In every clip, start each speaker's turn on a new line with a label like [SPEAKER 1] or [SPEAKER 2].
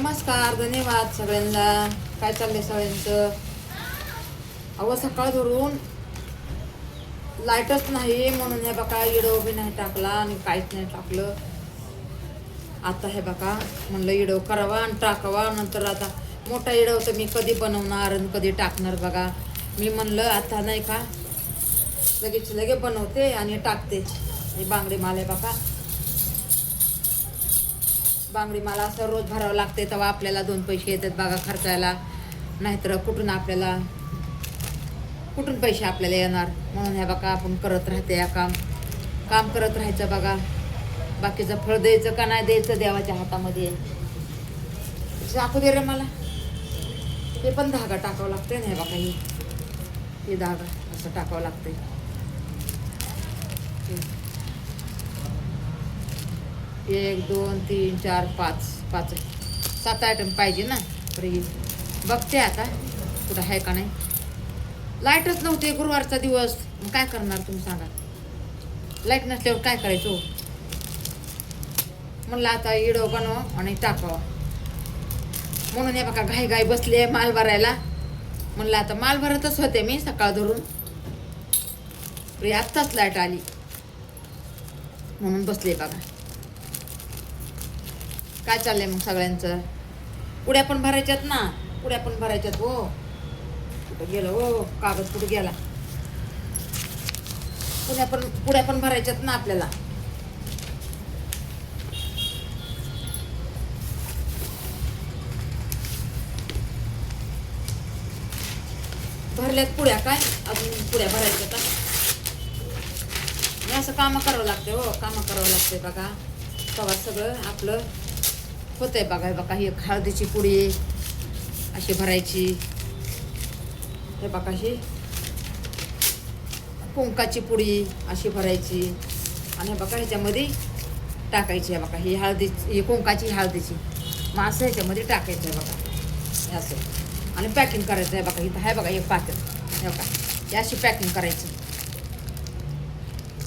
[SPEAKER 1] नमस्कार, धन्यवाद सगळ्यांना. काय चाललंय सगळ्यांचं? अहो सकाळ धरून लाईटच नाही म्हणून हे बघा इडो बी नाही टाकला आणि काहीच नाही टाकलं. आता हे बघा म्हणलं इडो करावा आणि टाकावा. नंतर आता मोठा इडो तर मी कधी बनवणार आणि कधी टाकणार बघा. मी म्हणलं आता नाही का लगे बनवते आणि टाकते. हे बांगडी माल आहे बघा. बांगडी मला असं रोज भरावं लागते तेव्हा आपल्याला 2 पैसे येतात बघा खर्चायला. नाहीतर कुठून पैसे आपल्याला येणार. म्हणून ह्या बघा आपण करत राहते या काम करत राहायचं बघा. बाकीचं फळ द्यायचं का नाही द्यायचं देवाच्या हातामध्ये. चाकू दे रे मला. ते पण धागा टाकावं लागते ना. हे बघा हे धागा असं टाकावं लागते. 1 2 3 4 5 7 आयटम पाहिजे ना. तरी बघते आता कुठं आहे का नाही. लाईटच नव्हते गुरुवारचा दिवस. मग काय करणार तुम्ही सांगा. लाईट नसल्यावर काय करायचं. म्हणलं आता इडो बनव आणि टाकावा. म्हणून हे बघा घाई बसले माल भरायला. म्हणलं आता माल भरतच होते मी सकाळ धरून. आत्ताच लाईट आली म्हणून बसले बघा. काय चाललंय मग सगळ्यांचं. पुड्या पण भरायच्यात ना. पुड्या पण भरायच्यात. हो कुठं गेलं हो कागद कुठं गेला. पुड्या पण भरायच्यात ना आपल्याला. भरल्यात पुड्या. काय अजून पुड्या भरायच्यात. मी असं कामं करावं लागते. हो कामं करावं लागते बघा. तेव्हा सगळं आपलं होतंय बघा. बघा ही हळदीची पुडी अशी भरायची. हे बघा ही कुंकाची पुडी अशी भरायची. आणि बघा ह्याच्यामध्ये टाकायची. आहे बघा ही कुंकाची हळदीची मग असं ह्याच्यामध्ये टाकायचं आहे बघा. असं आणि पॅकिंग करायचं आहे बघा. इथं आहे बघा एक पाकिट. हे बघा हे अशी पॅकिंग करायची.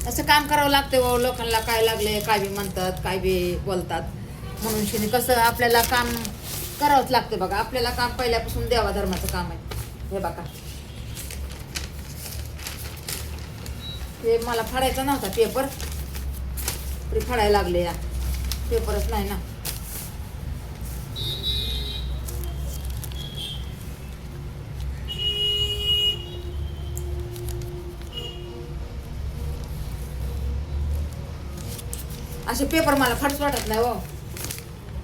[SPEAKER 1] असं काम करावं लागतं. हो लोकांना काय लागले काय बी म्हणतात काय बी बोलतात. म्हणून शिनी कसं आपल्याला काम करावंच लागते बघा. आपल्याला काम पहिल्यापासून देवा धर्माचं काम आहे. हे बघा हे मला फाडायचा नव्हता पेपर. तरी फाडायला लागले. या पेपरच नाही ना. असे पेपर मला फाडच वाटत नाही. हो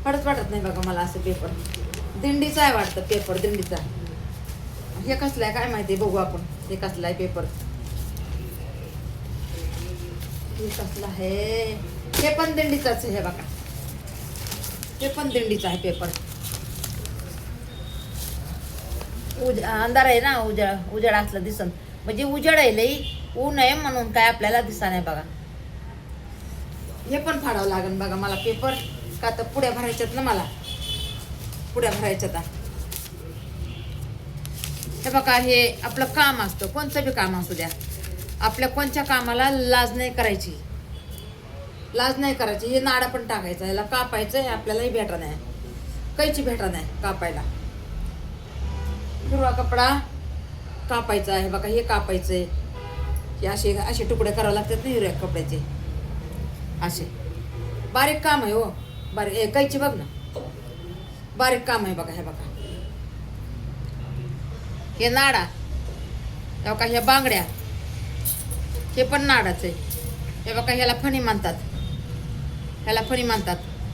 [SPEAKER 1] फाडच वाटत नाही बघा मला असं पेपर. दिंडीचा आहे वाटतं पेपर. दिंडीचा. हे कसलं आहे काय माहिती. बघू आपण हे कसलं आहे पेपर. हे कसलं आहे. हे पण दिंडीचाच आहे. हे बघा हे पण दिंडीचा आहे पेपर. अंधार आहे ना. उजाड असलं दिसन म्हणजे उजाड आहे लई. ऊन आहे म्हणून काय आपल्याला दिसा नाही बघा. हे पण फाडावं लागेल बघा मला पेपर. का तर पुड्या भरायच्यात ना मला. पुड्या भरायच्यात. हे बघा हे आपलं काम असतं. कोणतं बी काम असू द्या. आपल्या कोणत्या कामाला लाज नाही करायची. हे नाडा पण टाकायचं. याला कापायचं. आपल्यालाही भेटा नाही. कैची भेटा नाही कापायला. हिरवा कपडा कापायचा आहे बघा. हे कापायचं आहे. हे असे तुकडे करावे लागतात ना हिरव्या कपड्याचे. असे बारीक काम आहे. हो बारीक कैची बघ ना. बारीक काम आहे बघा. हे बघा हे नाडा. हे बघा ह्या बांगड्या हे पण नाडाच आहे. हे बघा ह्याला फणी म्हणतात.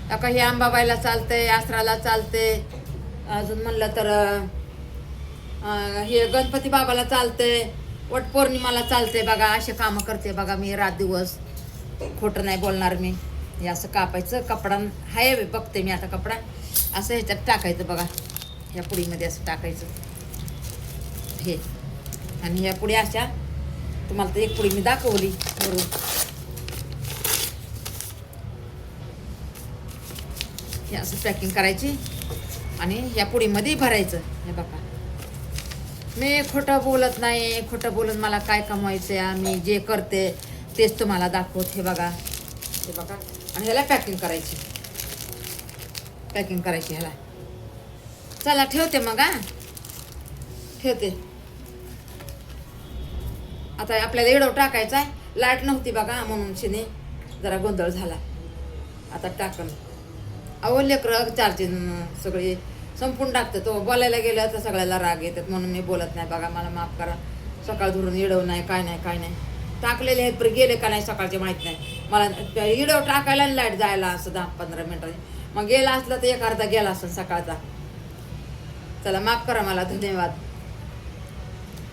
[SPEAKER 1] बघा हे अंबाबाईला चालते. आसराला चालते. अजून म्हणलं तर हे गणपती बाबाला चालते. वटपौर्णिमाला चालते बघा. असे कामं करते बघा मी रात दिवस. खोटं नाही बोलणार मी. हे असं कापायचं. कपडा हाय बघते मी आता. कपडा असं ह्याच्यात टाकायचं बघा. ह्या पुडीमध्ये असं टाकायचं हे. आणि ह्या पुड्या अशा तुम्हाला तर एक पुडी मी दाखवली बरोबर. हे असं पॅकिंग करायची आणि ह्या पुडीमध्ये भरायचं. हे बघा मी खोटं बोलत नाही. खोटं बोलून मला काय कमवायचं आहे. मी जे करते तेच तुम्हाला दाखवत. हे बघा आणि ह्याला पॅकिंग करायची. ह्याला चला ठेवते मग हा, ठेवते. आता आपल्याला एवढं टाकायचं आहे. लाईट नव्हती बघा म्हणून शिने जरा गोंधळ झाला. आता टाकन. अहो लेकरं चार्जिंग सगळे संपून टाकतं. तो बोलायला गेलं तर सगळ्याला राग येतात म्हणून मी बोलत नाही बघा. मला माफ करा. सकाळ धरून इडव नाही काय नाही काय नाही. टाकलेले आहेत पण गेले का नाही सकाळचे माहीत नाही मला. इडव टाकायला लाईट जायला असं 10-15 मिनिटांनी. मग गेला असला तर एक अर्धा गेला असं सकाळचा. चला माफ करा मला. धन्यवाद.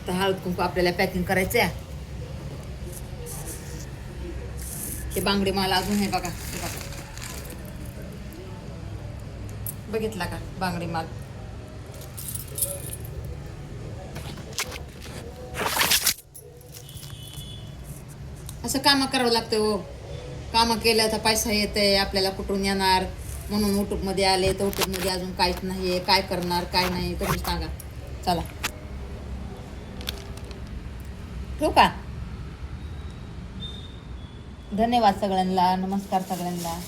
[SPEAKER 1] तर हळद कुंकू आपल्याला पॅकिंग करायचं आहे. हे बांगडी मला अजून हे बघा, हे बघा. बघितला का बांगडी माल. असं कामं करावं लागतं हो. कामं केलं तर पैसा येते आपल्याला. कुठून येणार म्हणून यूट्यूबमध्ये आले. तर यूट्यूबमध्ये अजून काहीच नाही आहे. काय करणार काय नाही तुम्ही सांगा. चला ठेवू का. धन्यवाद सगळ्यांना. नमस्कार सगळ्यांना.